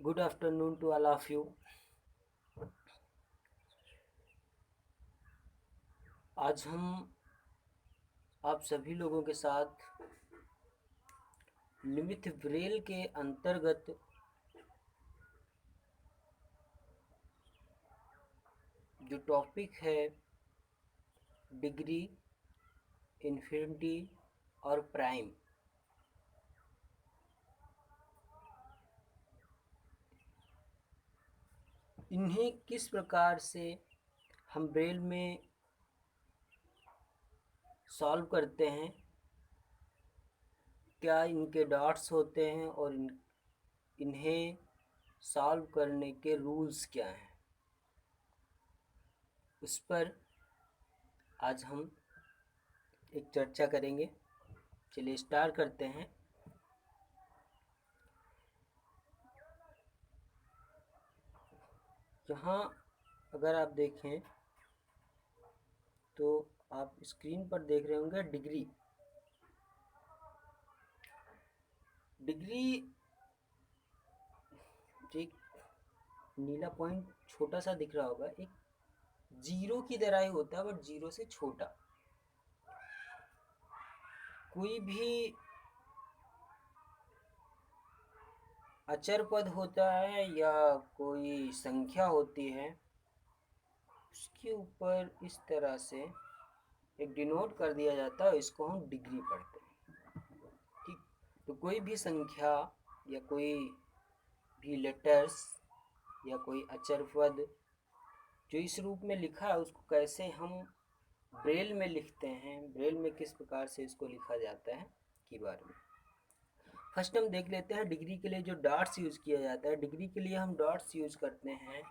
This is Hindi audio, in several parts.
Good afternoon to all of you. आज हम आप सभी लोगों के साथ निमित्त ब्रेल के अंतर्गत जो टॉपिक है डिग्री, इन्फिनिटी और प्राइम, इन्हें किस प्रकार से हम ब्रेल में सॉल्व करते हैं, क्या इनके डॉट्स होते हैं और इन्हें सॉल्व करने के रूल्स क्या हैं, उस पर आज हम एक चर्चा करेंगे। चलिए स्टार्ट करते हैं। यहाँ अगर आप देखें तो आप स्क्रीन पर देख रहे होंगे डिग्री। एक नीला पॉइंट छोटा सा दिख रहा होगा, एक जीरो की तरह ही होता है बट जीरो से छोटा। कोई भी अचर पद होता है या कोई संख्या होती है, उसके ऊपर इस तरह से एक डिनोट कर दिया जाता है, इसको हम डिग्री पढ़ते हैं। ठीक, तो कोई भी संख्या या कोई भी लेटर्स या कोई अचर पद जो इस रूप में लिखा है, उसको कैसे हम ब्रेल में लिखते हैं, ब्रेल में किस प्रकार से इसको लिखा जाता है के बारे में फर्स्ट हम देख लेते हैं। डिग्री के लिए जो डॉट्स यूज किया जाता है, डिग्री के लिए हम डॉट्स यूज करते हैं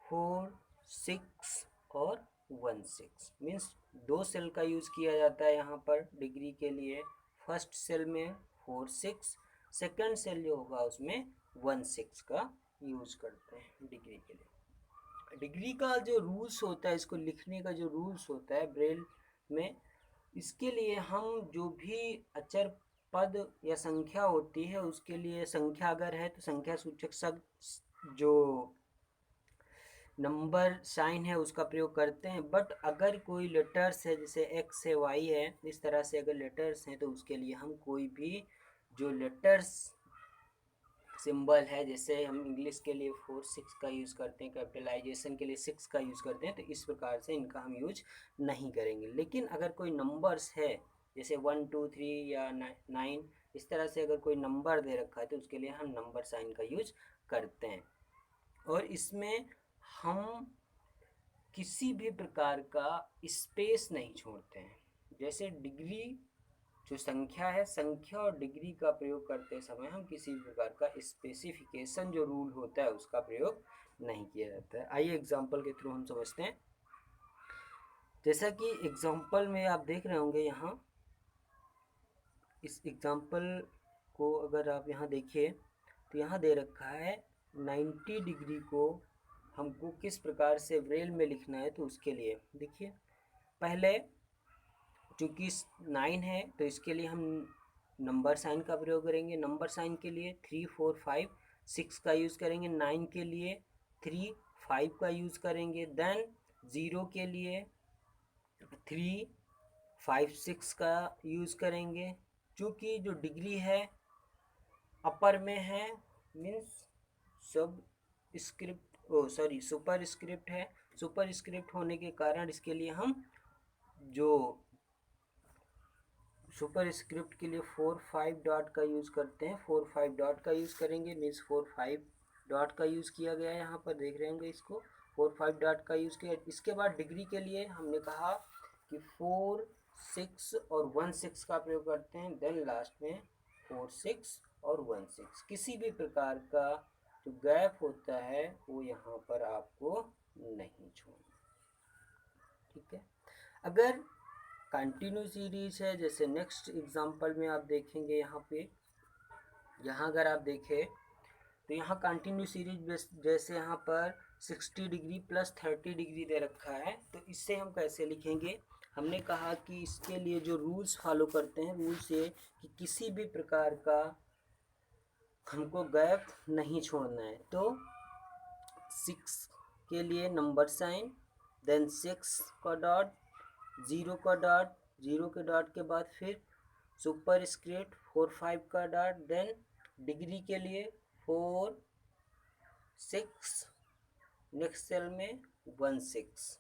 4, 6 और 1, 6। मीन्स दो सेल का यूज किया जाता है यहाँ पर डिग्री के लिए। फर्स्ट सेल में 4, 6, सेकेंड सेल जो होगा उसमें 1, 6 का यूज करते हैं डिग्री के लिए। डिग्री का जो रूल्स होता है, इसको लिखने का जो रूल्स होता है ब्रेल में, इसके लिए हम जो भी अचर पद या संख्या होती है, उसके लिए संख्या अगर है तो संख्या सूचक जो नंबर साइन है उसका प्रयोग करते हैं। बट अगर कोई लेटर्स है, जैसे एक्स है, वाई है, इस तरह से अगर लेटर्स हैं तो उसके लिए हम कोई भी जो लेटर्स सिंबल है, जैसे हम इंग्लिश के लिए 4, 6 का यूज़ करते हैं, कैपिटलाइजेशन के लिए 6 का यूज़ करते हैं, तो इस प्रकार से इनका हम यूज नहीं करेंगे। लेकिन अगर कोई नंबर्स है, जैसे 1, 2, 3 या 9, इस तरह से अगर कोई नंबर दे रखा है तो उसके लिए हम नंबर साइन का यूज करते हैं। और इसमें हम किसी भी प्रकार का स्पेस नहीं छोड़ते हैं। जैसे डिग्री जो संख्या है, संख्या और डिग्री का प्रयोग करते समय हम किसी भी प्रकार का स्पेसिफिकेशन जो रूल होता है उसका प्रयोग नहीं किया जाता है। आइए एग्जांपल के थ्रू हम समझते हैं। जैसा कि एग्जांपल में आप देख रहे होंगे, यहाँ इस एग्जांपल को अगर आप यहाँ देखिए तो यहाँ दे रखा है 90 डिग्री को हमको किस प्रकार से ब्रेल में लिखना है। तो उसके लिए देखिए, पहले चूँकि 9 है तो इसके लिए हम नंबर साइन का प्रयोग करेंगे। नंबर साइन के लिए 3, 4, 5, 6 का यूज़ करेंगे। 9 के लिए 3, 5 का यूज़ करेंगे। देन 0 के लिए 3, 5, 6 का यूज़ करेंगे। चूँकि जो डिग्री है अपर में है, मीन्स सब स्क्रिप्ट सुपर स्क्रिप्ट है। सुपर स्क्रिप्ट होने के कारण इसके लिए हम जो सुपर स्क्रिप्ट के लिए 4, 5 डॉट का यूज़ करते हैं। 4, 5 डॉट का यूज़ करेंगे, मीन्स 4, 5 डॉट का यूज़ किया गया है। यहाँ पर देख रहे होंगे इसको 4, 5 डॉट का यूज़ किया। इसके बाद डिग्री के लिए हमने कहा कि 4, 6 और 1, 6 का प्रयोग करते हैं। देन लास्ट में 4, 6 और 1, 6। किसी भी प्रकार का जो गैप होता है वो यहाँ पर आपको नहीं छोड़ना। ठीक है। अगर कंटिन्यू सीरीज है, जैसे नेक्स्ट एग्जांपल में आप देखेंगे, यहाँ पे अगर आप देखें तो यहाँ कंटिन्यू सीरीज जैसे यहाँ पर 60 डिग्री प्लस 30 डिग्री दे रखा है, तो इससे हम कैसे लिखेंगे। हमने कहा कि इसके लिए जो रूल्स फॉलो करते हैं, रूल्स ये कि किसी भी प्रकार का हमको गैप नहीं छोड़ना है। तो 6 के लिए नंबर साइन, देन 6 का डॉट, 0 का डॉट, 0 के डॉट के बाद फिर सुपर स्क्रिप्ट 4 5 का डॉट, देन डिग्री के लिए 4 6, नेक्स्ट सेल में 1 6।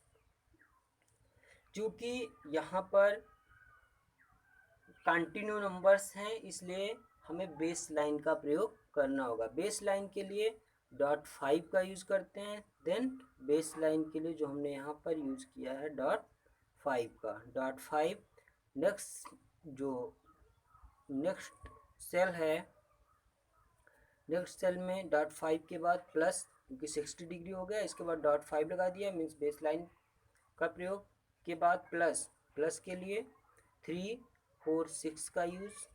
चूँकि यहाँ पर कंटिन्यू नंबर्स हैं इसलिए हमें बेस लाइन का प्रयोग करना होगा। बेस लाइन के लिए डॉट 5 का यूज़ करते हैं, देन बेस लाइन के लिए जो हमने यहाँ पर यूज़ किया है डॉट 5 का, डॉट 5। नेक्स्ट जो नेक्स्ट सेल है, नेक्स्ट सेल में डॉट 5 के बाद प्लस, क्योंकि 60 डिग्री हो गया, इसके बाद डॉट 5 लगा दिया, मीन्स बेस लाइन का प्रयोग के बाद प्लस, प्लस के लिए 3 4 6 का यूज़,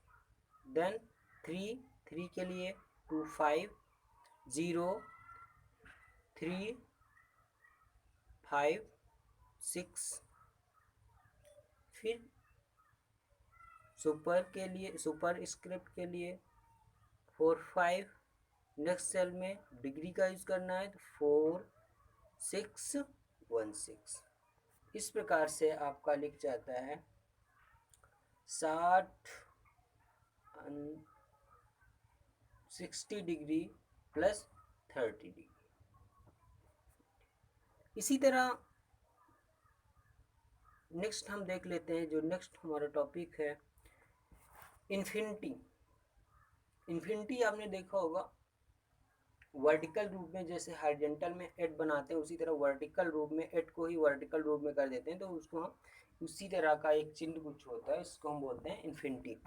देन 3 3 के लिए 2 5 0 3 5 6, फिर सुपर के लिए, सुपर स्क्रिप्ट के लिए 4 5, नेक्स्ट सेल में डिग्री का यूज़ करना है तो 4 6 1 6। इस प्रकार से आपका लिख जाता है 60 डिग्री प्लस 30 डिग्री। इसी तरह नेक्स्ट हम देख लेते हैं, जो नेक्स्ट हमारा टॉपिक है इन्फिनिटी। इन्फिनिटी आपने देखा होगा वर्टिकल रूप में, जैसे हॉरिजॉन्टल में 8 बनाते हैं उसी तरह वर्टिकल रूप में 8 को ही वर्टिकल रूप में कर देते हैं, तो उसको हम उसी तरह का एक चिन्ह कुछ होता है, इसको हम बोलते हैं इन्फिनिटी।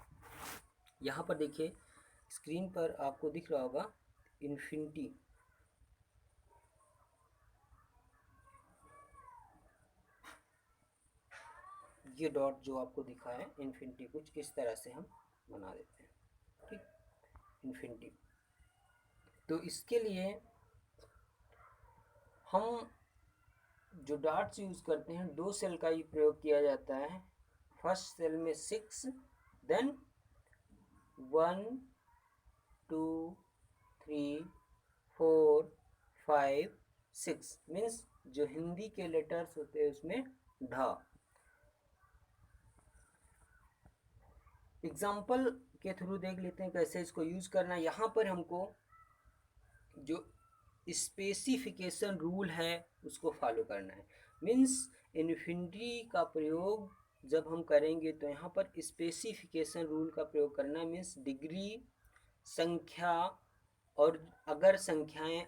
यहाँ पर देखिए स्क्रीन पर आपको दिख रहा होगा इन्फिनिटी। ये डॉट जो आपको दिखा है इन्फिनिटी कुछ इस तरह से हम बना देते हैं, ठीक, इन्फिनिटी। तो इसके लिए हम जो डॉट्स यूज़ करते हैं 2 सेल का ही प्रयोग किया जाता है। फर्स्ट सेल में 6, देन 1 2 3 4 5 6, मीन्स जो हिंदी के लेटर्स होते हैं उसमें ढ। एग्जाम्पल के थ्रू देख लेते हैं कैसे इसको यूज़ करना है। यहाँ पर हमको जो स्पेसिफिकेशन रूल है उसको फॉलो करना है, मीन्स इन्फिनिटी का प्रयोग जब हम करेंगे तो यहाँ पर स्पेसिफिकेशन रूल का प्रयोग करना है, मीन्स डिग्री, संख्या, और अगर संख्याएं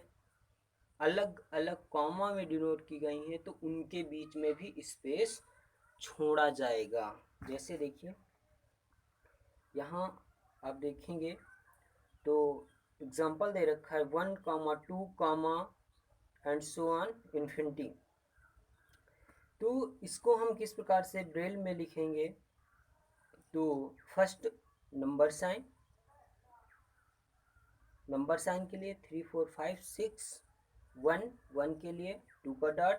अलग अलग कॉमा में डिनोट की गई हैं तो उनके बीच में भी स्पेस छोड़ा जाएगा। जैसे देखिए यहाँ आप देखेंगे तो एग्जाम्पल दे रखा है 1 2 एंड सो ऑन इन्फिनिटी। तो इसको हम किस प्रकार से ब्रेल में लिखेंगे, तो first number sign, number sign के लिए 3 4 5 6, 1 1 के लिए 2 का डॉट,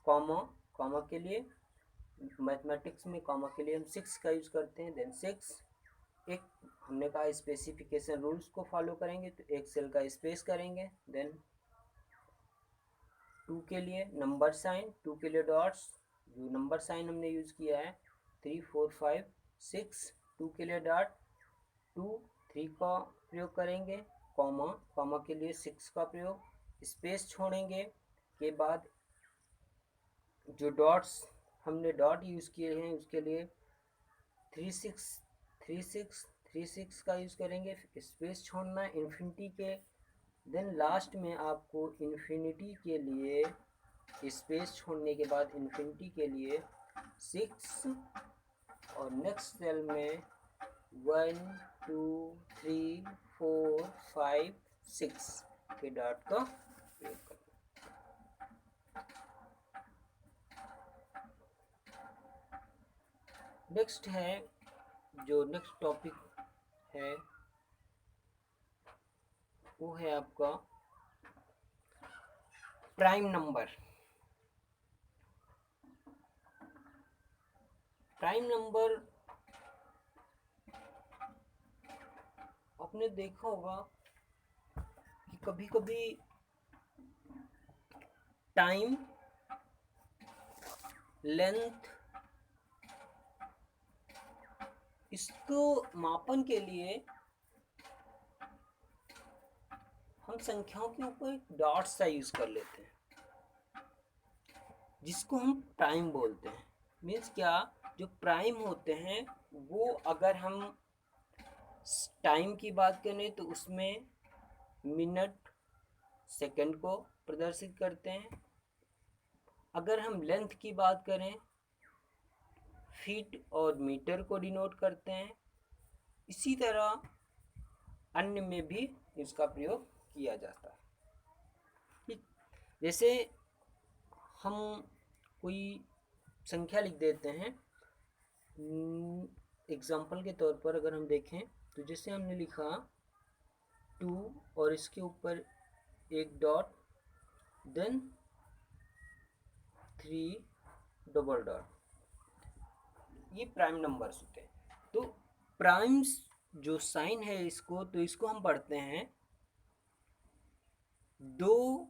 कॉमा, कॉमा के लिए मैथमेटिक्स में कॉमा के लिए हम 6 का यूज़ करते हैं, देन 6, एक हमने कहा स्पेसिफिकेशन रूल्स को फॉलो करेंगे तो एक सेल का स्पेस करेंगे, देन 2 के लिए नंबर साइन, 2 के लिए डॉट्स, जो नंबर साइन हमने यूज़ किया है 3 4 5 6, 2 के लिए डॉट, 2 3 का प्रयोग करेंगे, कॉमा, कॉमा के लिए 6 का प्रयोग, स्पेस छोड़ेंगे के बाद जो डॉट्स हमने डॉट यूज़ किए हैं उसके लिए 3 6 3 6 3 6 का यूज़ करेंगे, स्पेस छोड़ना है इन्फिनिटी के, देन लास्ट में आपको इन्फिनिटी के लिए स्पेस छोड़ने के बाद इन्फिनिटी के लिए 6 और नेक्स्ट सेल में 1 2 3 4 5 6 के डॉट का प्रयोग करना। नेक्स्ट है, जो नेक्स्ट टॉपिक है वो है आपका प्राइम नंबर। प्राइम नंबर आपने देखा होगा कभी कभी टाइम, लेंथ, इसको मापन के लिए हम संख्याओं के ऊपर डॉट्स का यूज कर लेते हैं, जिसको हम प्राइम बोलते हैं। मीन्स क्या, जो प्राइम होते हैं वो अगर हम टाइम की बात करें तो उसमें मिनट, सेकंड को प्रदर्शित करते हैं। अगर हम लेंथ की बात करें, फीट और मीटर को डिनोट करते हैं। इसी तरह अन्य में भी इसका प्रयोग किया जाता है। ठीक, जैसे हम कोई संख्या लिख देते हैं, एग्जाम्पल के तौर पर अगर हम देखें तो जैसे हमने लिखा 2 और इसके ऊपर एक डॉट, देन 3 डबल डॉट, ये प्राइम नंबर्स होते हैं। तो प्राइम्स जो साइन है इसको, तो इसको हम पढ़ते हैं 2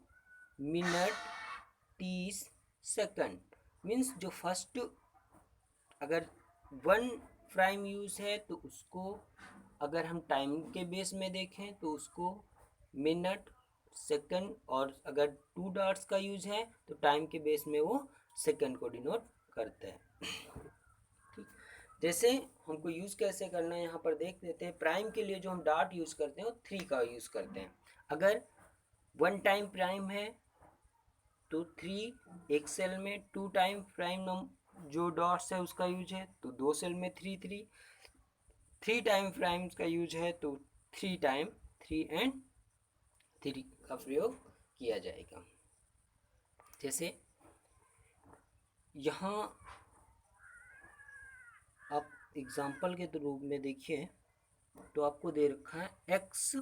मिनट 30 सेकंड। मीन्स जो फर्स्ट अगर 1 प्राइम यूज है तो उसको अगर हम टाइम के बेस में देखें तो उसको मिनट, सेकंड, और अगर 2 डॉट्स का यूज है तो टाइम के बेस में वो सेकंड को डिनोट करता है। ठीक, जैसे हमको यूज कैसे करना है यहाँ पर देख लेते हैं। प्राइम के लिए जो हम डॉट यूज करते हैं वो 3 का यूज करते हैं। अगर 1 टाइम प्राइम है तो 3 एक सेल में, 2 टाइम प्राइम जो डॉट्स है उसका यूज है तो 2 सेल में 3 टाइम प्राइम का यूज है तो 3 टाइम 3 एंड 3 का प्रयोग किया जाएगा। जैसे यहाँ आप एग्जाम्पल के रूप में देखिए तो आपको दे रखा है x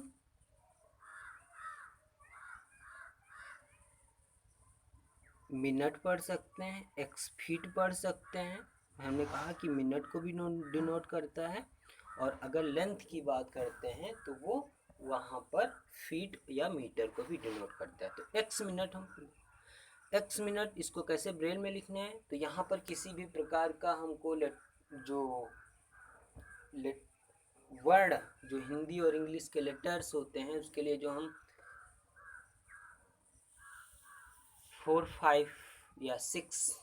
मिनट पढ़ सकते हैं, x फीट पढ़ सकते हैं। हमने कहा कि मिनट को भी डिनोट करता है, और अगर लेंथ की बात करते हैं तो वो वहाँ पर फीट या मीटर को भी डिनोट करता है। तो x मिनट, हम x मिनट इसको कैसे ब्रेल में लिखना है, तो यहाँ पर किसी भी प्रकार का हमको वर्ड जो हिंदी और इंग्लिश के लेटर्स होते हैं उसके लिए जो हम 4, 5 या 6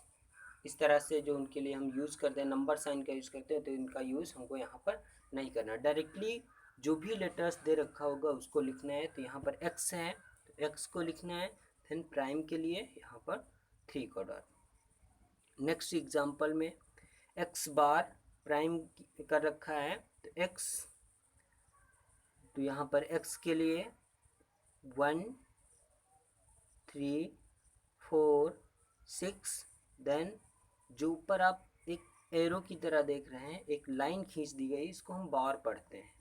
इस तरह से जो उनके लिए हम यूज़ करते हैं, नंबर साइन का यूज़ करते हैं, तो इनका यूज़ हमको यहाँ पर नहीं करना। डायरेक्टली जो भी लेटर्स दे रखा होगा उसको लिखना है। तो यहाँ पर x है तो x को लिखना है, देन प्राइम के लिए यहाँ पर 3 का डॉट। नेक्स्ट एग्जांपल में x बार प्राइम कर रखा है तो x, तो यहाँ पर x के लिए 1, 3, 4, 6, देन जो ऊपर आप एक एरो की तरह देख रहे हैं, एक लाइन खींच दी गई, इसको हम बार पढ़ते हैं,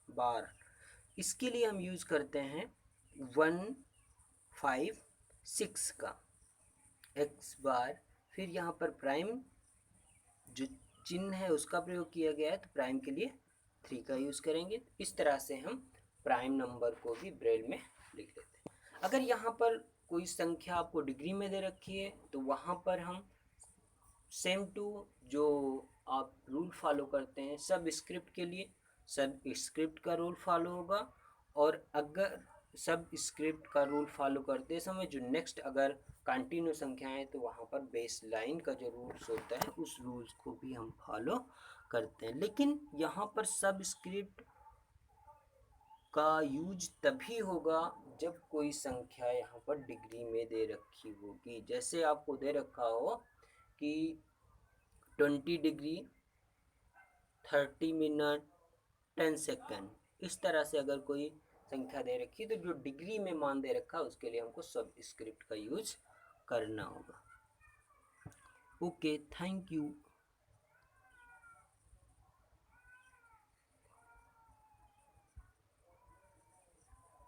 बार। इसके लिए हम यूज करते हैं 1, 5, 6 का x बार। फिर यहाँ पर प्राइम जो चिन्ह है उसका प्रयोग किया गया है तो प्राइम के लिए 3 का यूज करेंगे। इस तरह से हम प्राइम नंबर को भी ब्रेल में लिख लेते हैं। अगर यहाँ पर कोई संख्या आपको डिग्री में दे रखी है तो वहाँ पर हम सेम टू जो आप रूल फॉलो करते हैं सब स्क्रिप्ट के लिए सब स्क्रिप्ट का रूल फॉलो होगा। और अगर सब स्क्रिप्ट का रूल फॉलो करते समय जो नेक्स्ट अगर कंटिन्यू संख्या है तो वहाँ पर बेस लाइन का जो रूल्स होता है उस रूल्स को भी हम फॉलो करते हैं। लेकिन यहाँ पर सब स्क्रिप्ट का यूज तभी होगा जब कोई संख्या यहाँ पर डिग्री में दे रखी होगी। जैसे आपको दे रखा हो कि 20 डिग्री 30 मिनट 10 सेकंड, इस तरह से अगर कोई संख्या दे रखी तो जो डिग्री में मान दे रखा उसके लिए हमको सब स्क्रिप्ट का यूज करना होगा। Okay, thank you.